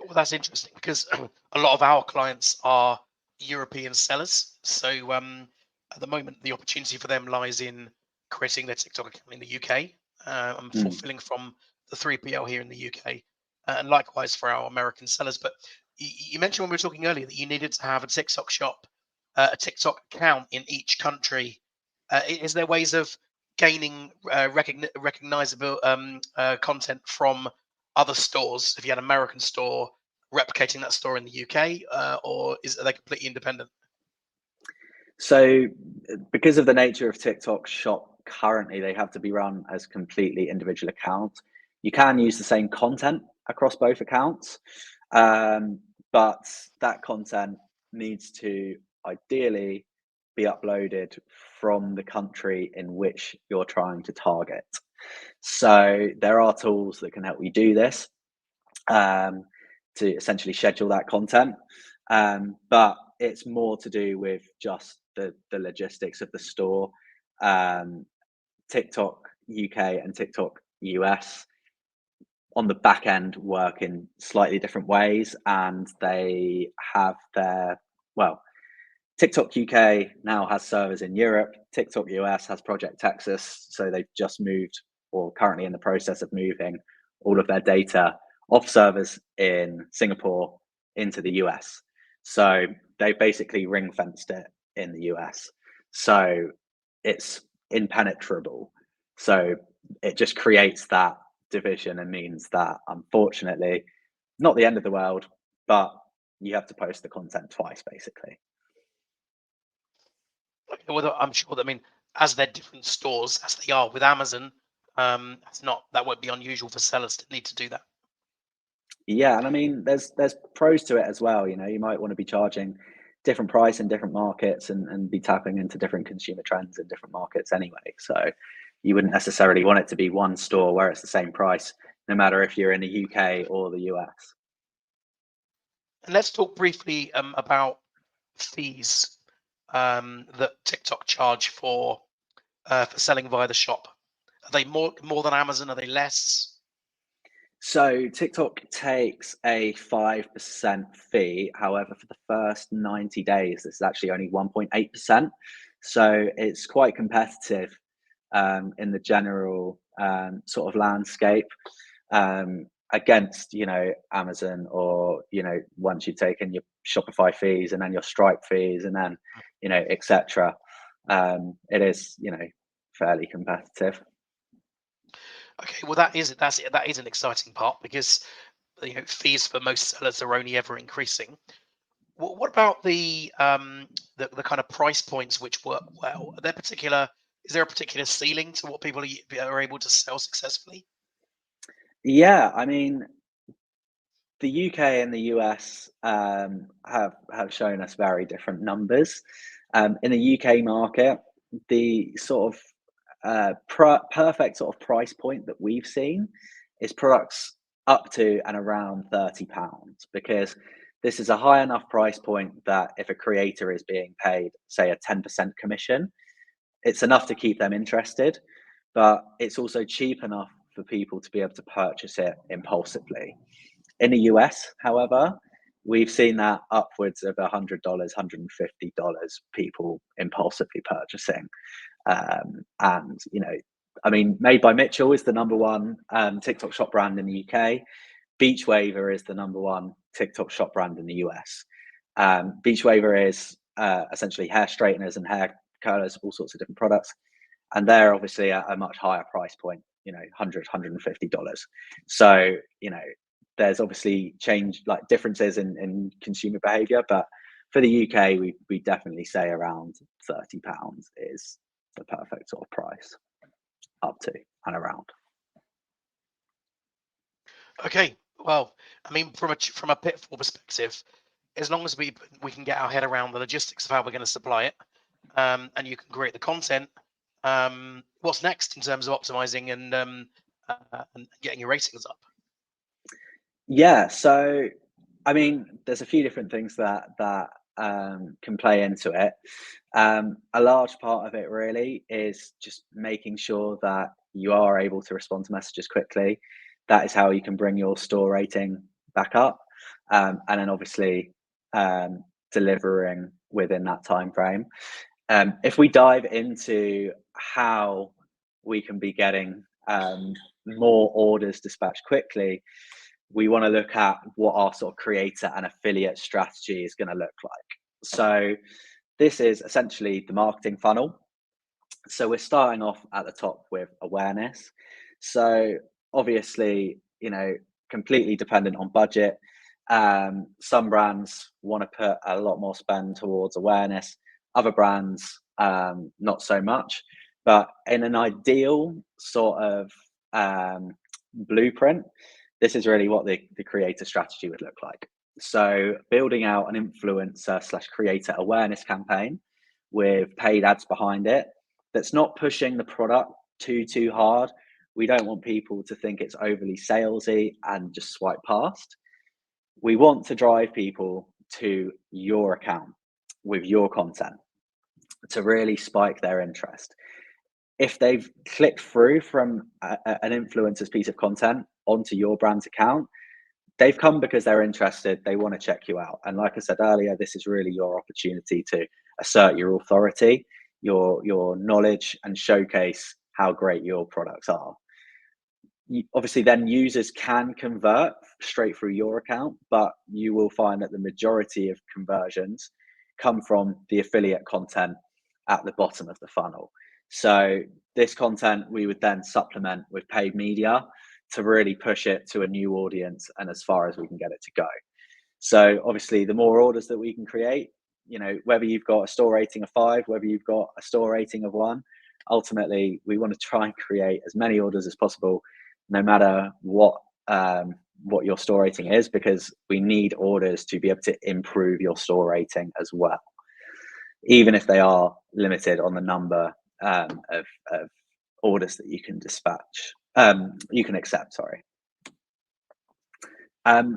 Well, that's interesting because a lot of our clients are European sellers. So at the moment, the opportunity for them lies in creating their TikTok account in the UK and Mm. fulfilling from the 3PL here in the UK, and likewise for our American sellers. But you mentioned when we were talking earlier that you needed to have a TikTok shop, a TikTok account in each country. Is there ways of gaining recognizable content from other stores? If you had an American store, replicating that store in the UK, or are they completely independent? So, because of the nature of TikTok Shop currently, they have to be run as completely individual accounts. You can use the same content across both accounts, um, but that content needs to ideally be uploaded from the country in which you're trying to target. So, there are tools that can help you do this um, to essentially schedule that content. But it's more to do with just the logistics of the store. Um, TikTok UK and TikTok US on the back end work in slightly different ways, and they have well, TikTok UK now has servers in Europe. TikTok US has Project Texas, so they've just moved, or currently in the process of moving, all of their data off servers in Singapore into the US. So they basically ring fenced it in the US. So it's impenetrable. So it just creates that division and means that, unfortunately, not the end of the world, but you have to post the content twice, basically. Well, I'm sure that, I mean, as they're different stores, as they are with Amazon, that won't be unusual for sellers to need to do that. Yeah, and I mean, there's pros to it as well. You might want to be charging different price in different markets and be tapping into different consumer trends in different markets anyway. So you wouldn't necessarily want it to be one store where it's the same price, no matter if you're in the UK or the US. And let's talk briefly about fees that TikTok charge for selling via the shop. Are they more than Amazon? Are they less? So TikTok takes a 5% fee. However, for the first 90 days, this is actually only 1.8%. So it's quite competitive in the general sort of landscape against, Amazon, or, once you've taken your Shopify fees and then your Stripe fees and then, etc. It is, fairly competitive. Okay, well that is an exciting part because fees for most sellers are only ever increasing. What about the kind of price points which work well? Are there particular Is there a particular ceiling to what people are able to sell successfully? Yeah, I mean, the UK and the US have shown us very different numbers. In the UK market, the sort of perfect sort of price point that we've seen is products up to and around £30, because this is a high enough price point that if a creator is being paid, say, a 10% commission, it's enough to keep them interested, but it's also cheap enough for people to be able to purchase it impulsively. In the US, however, we've seen that upwards of $100, $150 people impulsively purchasing. And, I mean, Made by Mitchell is the number one TikTok shop brand in the UK. Beach Waver is the number one TikTok shop brand in the US. Beach Waver is essentially hair straighteners and hair curlers, all sorts of different products. And they're obviously at a much higher price point, $100, $150. So, there's obviously differences in consumer behavior, but for the UK, we definitely say around £30 is the perfect sort of price, up to and around. Okay, well, I mean, from a pitfall perspective, as long as we can get our head around the logistics of how we're going to supply it, and you can create the content, what's next in terms of optimizing and getting your ratings up? Yeah, so I mean, there's a few different things that can play into it. A large part of it really is just making sure that you are able to respond to messages quickly. That is how you can bring your store rating back up, and then obviously delivering within that time frame. If we dive into how we can be getting more orders dispatched quickly, we want to look at what our sort of creator and affiliate strategy is going to look like. So this is essentially the marketing funnel. So we're starting off at the top with awareness. So obviously, completely dependent on budget. Some brands want to put a lot more spend towards awareness. Other brands, not so much. But in an ideal sort of blueprint, this is really what the creator strategy would look like. So building out an influencer/creator awareness campaign with paid ads behind it that's not pushing the product too hard. We don't want people to think it's overly salesy and just swipe past. We want to drive people to your account with your content to really spike their interest. If they've clicked through from an influencer's piece of content onto your brand's account, they've come because they're interested. They want to check you out. And like I said earlier, this is really your opportunity to assert your authority, your knowledge, and showcase how great your products are. Obviously, then users can convert straight through your account, but you will find that the majority of conversions come from the affiliate content at the bottom of the funnel. So this content we would then supplement with paid media to really push it to a new audience and as far as we can get it to go. So obviously, the more orders that we can create, whether you've got a store rating of 5, whether you've got a store rating of 1, ultimately we want to try and create as many orders as possible, no matter what your store rating is, because we need orders to be able to improve your store rating as well, even if they are limited on the number of orders that you can dispatch. You can accept, sorry.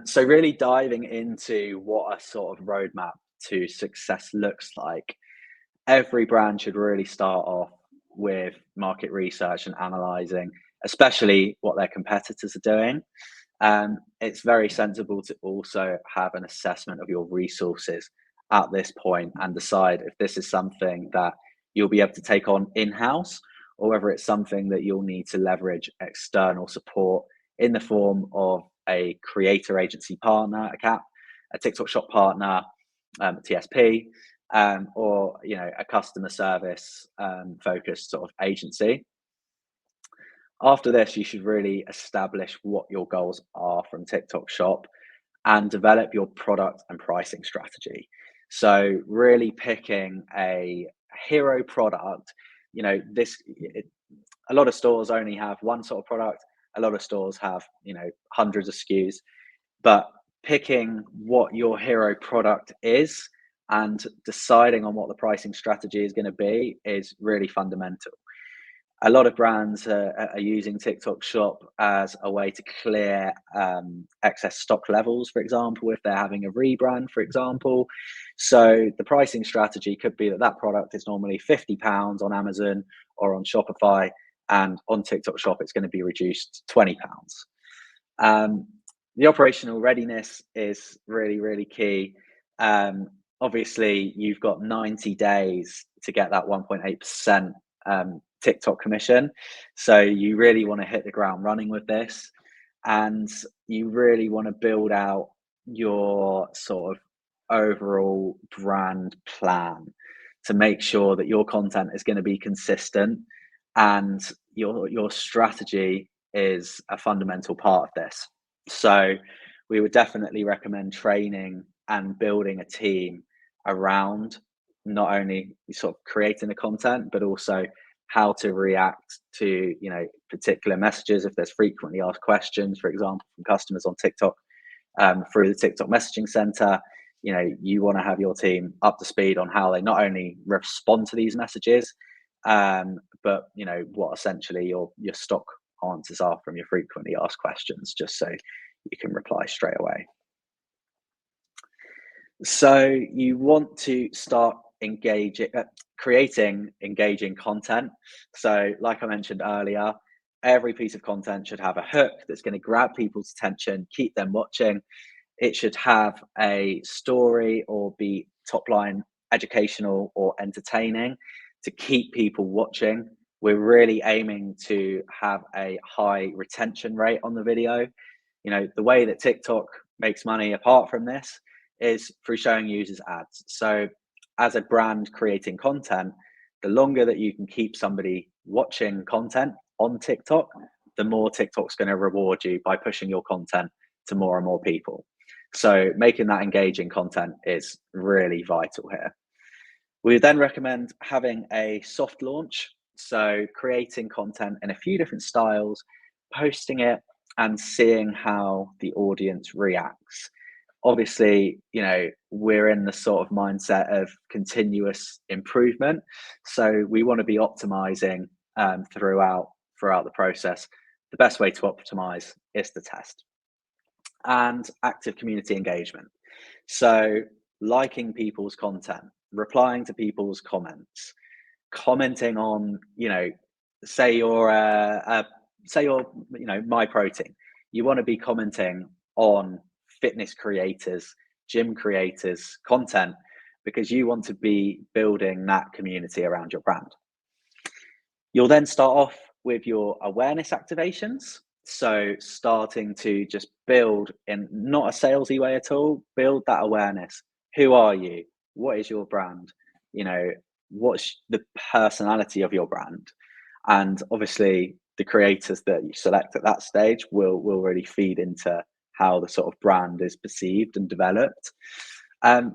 So really diving into what a sort of roadmap to success looks like. Every brand should really start off with market research and analyzing, especially what their competitors are doing. It's very sensible to also have an assessment of your resources at this point and decide if this is something that you'll be able to take on in-house, or whether it's something that you'll need to leverage external support in the form of a creator agency partner, a CAP, a TikTok shop partner, TSP, or a customer service focused sort of agency. After this, you should really establish what your goals are from TikTok shop and develop your product and pricing strategy. So really picking a hero product. A lot of stores only have one sort of product. A lot of stores have hundreds of SKUs, but picking what your hero product is and deciding on what the pricing strategy is going to be is really fundamental. A lot of brands are using TikTok Shop as a way to clear excess stock levels, for example, if they're having a rebrand, for example. So the pricing strategy could be that that product is normally £50 on Amazon or on Shopify, and on TikTok Shop, it's going to be reduced to £20. The operational readiness is really, really key. Obviously, you've got 90 days to get that 1.8% TikTok commission. So you really want to hit the ground running with this. And you really want to build out your sort of overall brand plan to make sure that your content is going to be consistent and your strategy is a fundamental part of this. So we would definitely recommend training and building a team around not only sort of creating the content, but also how to react to, particular messages. If there's frequently asked questions, for example, from customers on TikTok, through the TikTok messaging center, you want to have your team up to speed on how they not only respond to these messages, but what essentially your stock answers are from your frequently asked questions, just so you can reply straight away. So you want to start creating engaging content. So like I mentioned earlier, every piece of content should have a hook that's going to grab people's attention, keep them watching. It should have a story or be top line educational or entertaining to keep people watching. We're really aiming to have a high retention rate on the video. The way that TikTok makes money apart from this is through showing users ads. So as a brand creating content, the longer that you can keep somebody watching content on TikTok, the more TikTok's going to reward you by pushing your content to more and more people. So making that engaging content is really vital here. We then recommend having a soft launch. So creating content in a few different styles, posting it and seeing how the audience reacts. Obviously, we're in the sort of mindset of continuous improvement. So we want to be optimizing throughout the process. The best way to optimize is to test. And active community engagement. So liking people's content, replying to people's comments, commenting on, say you're My Protein. You want to be commenting on fitness creators, gym creators content, because you want to be building that community around your brand. You'll then start off with your awareness activations. So starting to just build, in not a salesy way at all, build that awareness. Who are you? What is your brand? What's the personality of your brand? And obviously the creators that you select at that stage will really feed into how the sort of brand is perceived and developed.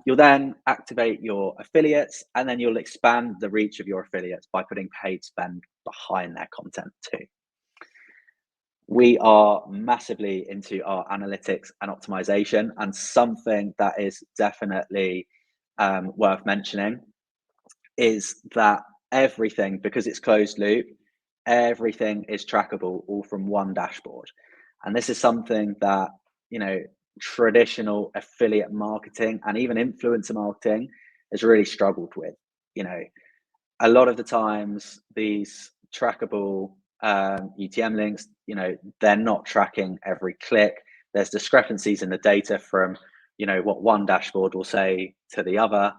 You'll then activate your affiliates, and then you'll expand the reach of your affiliates by putting paid spend behind their content too. We are massively into our analytics and optimization, and something that is definitely worth mentioning is that everything, because it's closed loop, everything is trackable all from one dashboard. And this is something that, traditional affiliate marketing and even influencer marketing has really struggled with. A lot of the times these trackable UTM links, they're not tracking every click. There's discrepancies in the data from, what one dashboard will say to the other.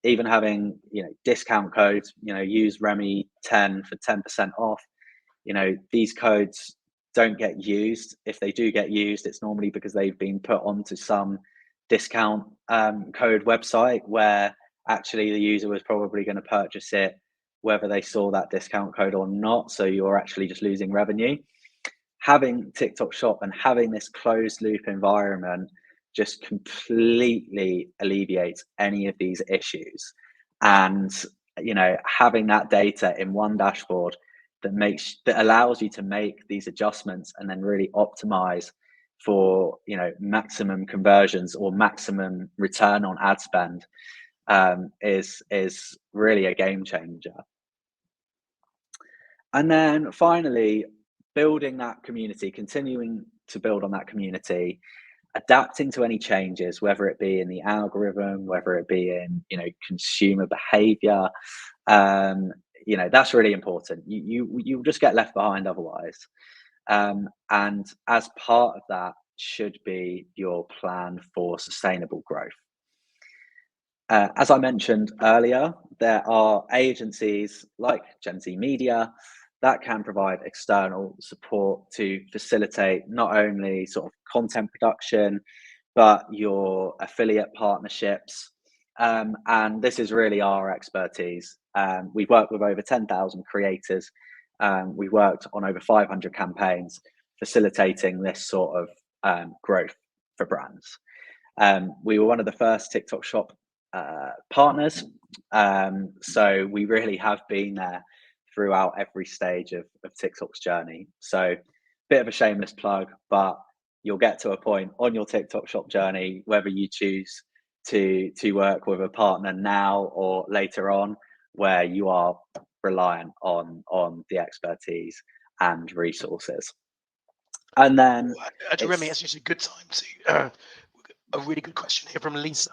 Even having, discount codes, use Remy 10 for 10% off. These codes don't get used. If they do get used, it's normally because they've been put onto some discount code website where actually the user was probably going to purchase it whether they saw that discount code or not. So you're actually just losing revenue. Having TikTok Shop and having this closed loop environment just completely alleviates any of these issues. And, having that data in one dashboard that allows you to make these adjustments and then really optimize for, you know, maximum conversions or maximum return on ad spend, is really a game changer. And then finally, building that community, continuing to build on that community, adapting to any changes, whether it be in the algorithm, whether it be in, you know, consumer behavior. You know, that's really important. You just get left behind otherwise. And as part of that should be your plan for sustainable growth. As I mentioned earlier, there are agencies like Gen Z Media that can provide external support to facilitate not only sort of content production, but your affiliate partnerships. And this is really our expertise. We've worked with over 10,000 creators. We've worked on over 500 campaigns facilitating this sort of growth for brands. We were one of the first TikTok Shop partners. So we really have been there throughout every stage of TikTok's journey. So bit of a shameless plug, but you'll get to a point on your TikTok Shop journey, whether you choose to work with a partner now or later on, where you are reliant on the expertise and resources. And then Actually, Remy, it's, it's just a good time to a really good question here from Lisa.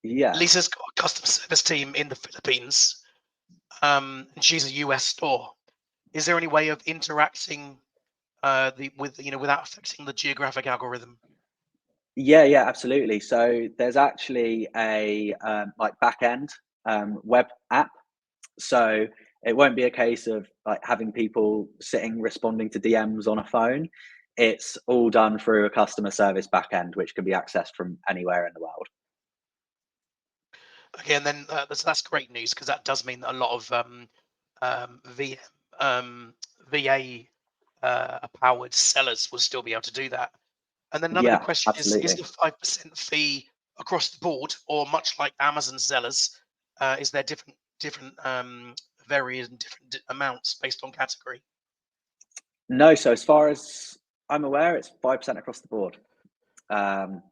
yeah. Lisa's got a customer service team in the Philippines, and she's a US store. Is there any way of interacting without affecting the geographic algorithm? Yeah, absolutely. So there's actually a like back end web app. So it won't be a case of like having people sitting responding to DMs on a phone. It's all done through a customer service back end, which can be accessed from anywhere in the world. Okay, and then that's great news, because that does mean that a lot of VM, VA powered sellers will still be able to do that. And then another good Yeah, question is absolutely. the 5% fee across the board, or much like Amazon sellers, is there different varies and different amounts based on category? No, so as far as I'm aware, it's 5% across the board. Um,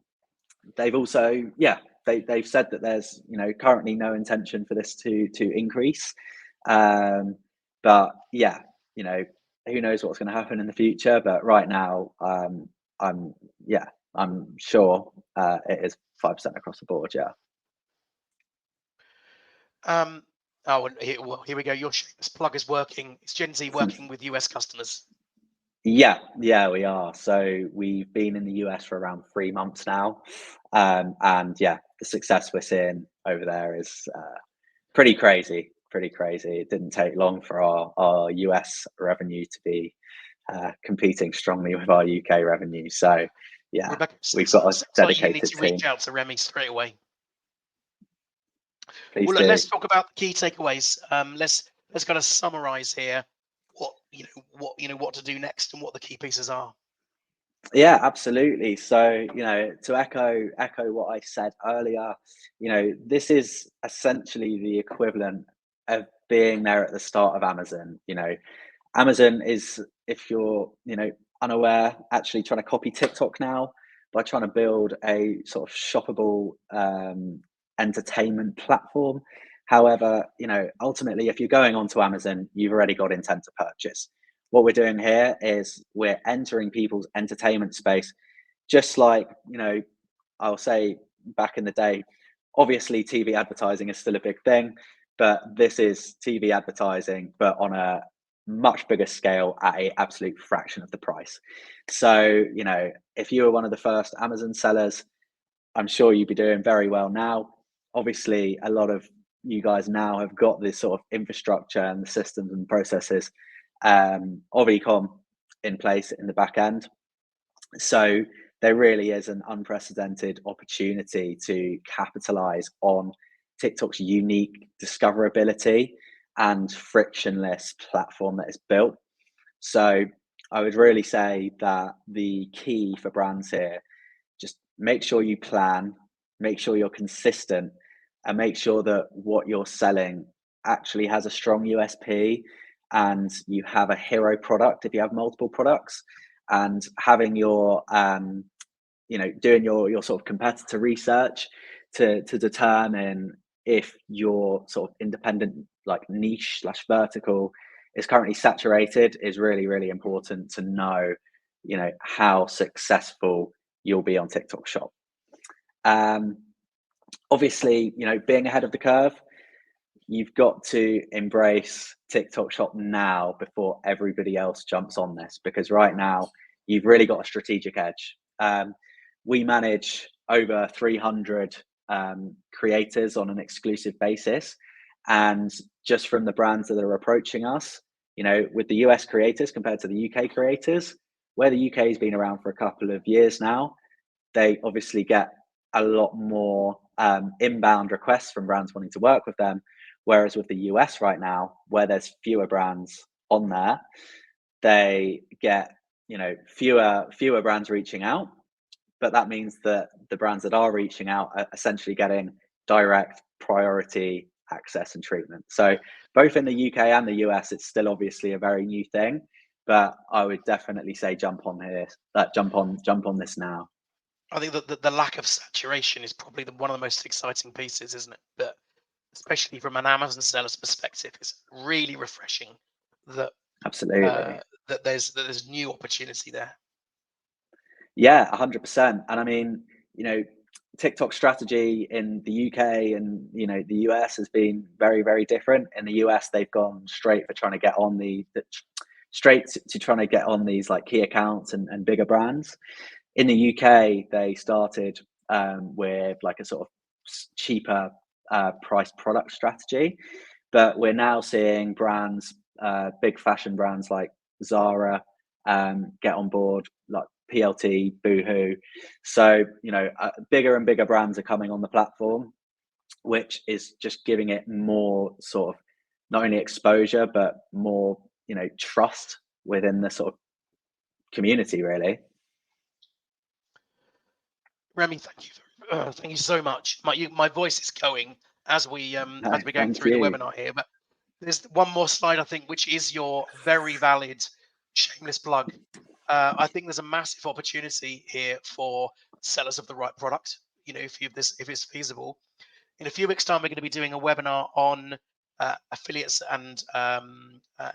they've also, yeah, they've said that there's, you know, currently no intention for this to increase. Um, but yeah, you know, who knows what's going to happen in the future? But right now, I'm yeah, I'm sure it is 5% across the board. Yeah. Um, oh, and here we go. Your shameless plug is working. It's Gen Z working with US customers. Yeah, we are. So we've been in the US for around 3 months now, and yeah, the success we're seeing over there is pretty crazy. Pretty crazy. It didn't take long for our US revenue to be competing strongly with our UK revenue. So yeah, Rebecca, we've got a sounds like you need dedicated to reach team. out to Remy straight away. Please Well, look, do. let's talk about the key takeaways. Let's kind of summarize here what to do next and what the key pieces are. Yeah, absolutely. So, you know, to echo what I said earlier, you know, this is essentially the equivalent of being there at the start of Amazon. You know, Amazon is, if you're, you know, unaware, actually trying to copy TikTok now by trying to build a sort of shoppable entertainment platform. However, you know, ultimately, if you're going onto Amazon, you've already got intent to purchase. What we're doing here is we're entering people's entertainment space, just like, you know, I'll say back in the day, obviously TV advertising is still a big thing, but this is TV advertising, but on a much bigger scale at a absolute fraction of the price. So, you know, if you were one of the first Amazon sellers, I'm sure you'd be doing very well now. Obviously, a lot of you guys now have got this sort of infrastructure and the systems and processes of ecom in place in the back end. So there really is an unprecedented opportunity to capitalize on TikTok's unique discoverability and frictionless platform that is built. So I would really say that the key for brands here, just make sure you plan, make sure you're consistent, and make sure that what you're selling actually has a strong USP and you have a hero product if you have multiple products. and having your doing your sort of competitor research to determine if your sort of independent like niche slash vertical is currently saturated is really, really important to know, how successful you'll be on TikTok Shop. Um, Obviously, being ahead of the curve, you've got to embrace TikTok Shop now before everybody else jumps on this, because right now you've really got a strategic edge. We manage over 300 creators on an exclusive basis, and just from the brands that are approaching us, with the US creators compared to the UK creators, where the UK has been around for a couple of years now, they obviously get a lot more inbound requests from brands wanting to work with them. Whereas with the US right now, where there's fewer brands on there, they get fewer brands reaching out. But that means that the brands that are reaching out are essentially getting direct priority access and treatment. So both in the UK and the US, it's still obviously a very new thing. But I would definitely say jump on this now. I think that the lack of saturation is probably one of the most exciting pieces, isn't it? But especially from an Amazon seller's perspective, it's really refreshing that Absolutely. uh, that there's new opportunity there. Yeah, 100%. And I mean, TikTok strategy in the UK and the US has been very, very different. In the US, they've gone straight for trying to get on straight to trying to get on these like key accounts and bigger brands. In the UK, they started with like a sort of cheaper price product strategy, but we're now seeing brands, big fashion brands like Zara, get on board, like PLT, Boohoo. So bigger and bigger brands are coming on the platform, which is just giving it more sort of not only exposure but more trust within the sort of community, really. Remy, thank you so much. My voice is going No, as we're going thank through the you. webinar here, but there's one more slide I think, which is your very valid shameless plug. I think there's a massive opportunity here for sellers of the right product. If it's feasible, in a few weeks' time, we're going to be doing a webinar on affiliates and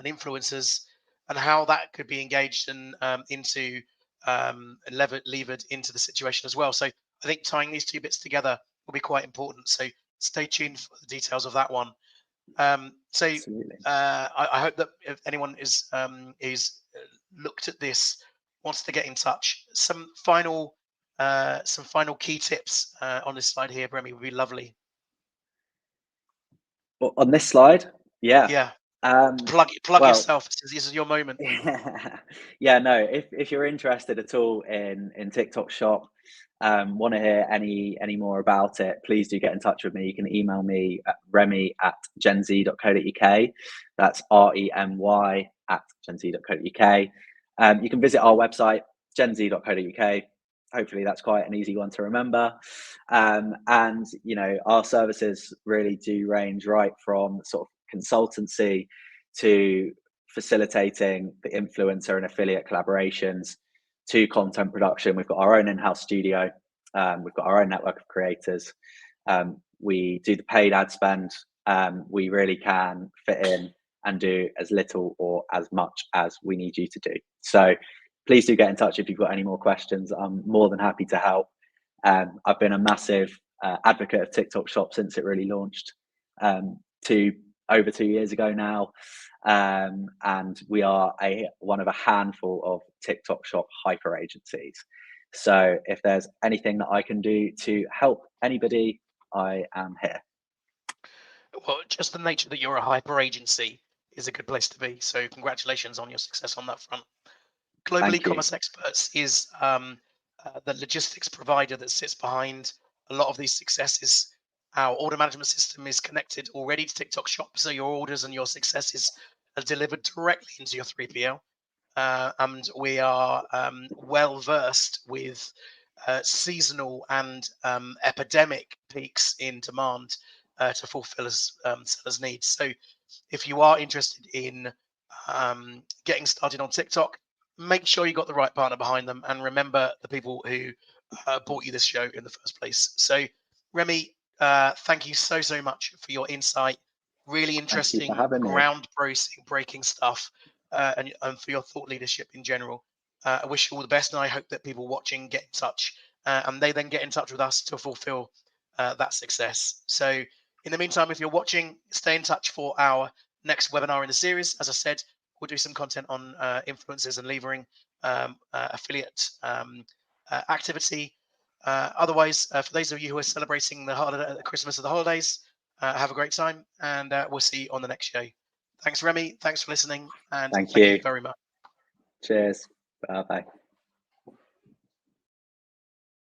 influencers, and how that could be engaged and levered into the situation as well. So I think tying these two bits together will be quite important. So stay tuned for the details of that one. Absolutely. I hope that if anyone is looked at this, wants to get in touch, some final key tips on this slide here, Remy, would be lovely. Well, on this slide, yeah. Yeah, Um, plug well, yourself. This is your moment. yeah, no. If you're interested at all in TikTok Shop, want to hear any more about it, please do get in touch with me. You can email me at remy@genz.co.uk. That's REMY at genz.co.uk. You can visit our website, genz.co.uk. Hopefully that's quite an easy one to remember. And our services really do range right from sort of consultancy to facilitating the influencer and affiliate collaborations to content production. We've got our own in-house studio. We've got our own network of creators. We do the paid ad spend. We really can fit in and do as little or as much as we need you to do. So please do get in touch if you've got any more questions. I'm more than happy to help. I've been a massive advocate of TikTok Shop since it really launched over 2 years ago now. And we are one of a handful of TikTok Shop hyper agencies. So if there's anything that I can do to help anybody, I am here. Well, just the nature that you're a hyper agency is a good place to be. So congratulations on your success on that front. Global Thank you. E-commerce Experts is the logistics provider that sits behind a lot of these successes. Our order management system is connected already to TikTok Shop, so your orders and your successes are delivered directly into your 3PL. And we are well versed with seasonal and epidemic peaks in demand to fulfill sellers' needs. So if you are interested in getting started on TikTok, make sure you got the right partner behind them, and remember the people who bought you this show in the first place. So, Remy, thank you so much for your insight. Really Thank you for interesting, having me. ground-breaking stuff, and for your thought leadership in general. I wish you all the best, and I hope that people watching get in touch, and they then get in touch with us to fulfill that success. So, in the meantime, if you're watching, stay in touch for our next webinar in the series. As I said, we'll do some content on influencers and levering, affiliate activity. Otherwise, for those of you who are celebrating the Christmas of the holidays, have a great time, and we'll see you on the next show. Thanks, Remy. Thanks for listening, and Thank thank you you. very much. Cheers. Bye bye.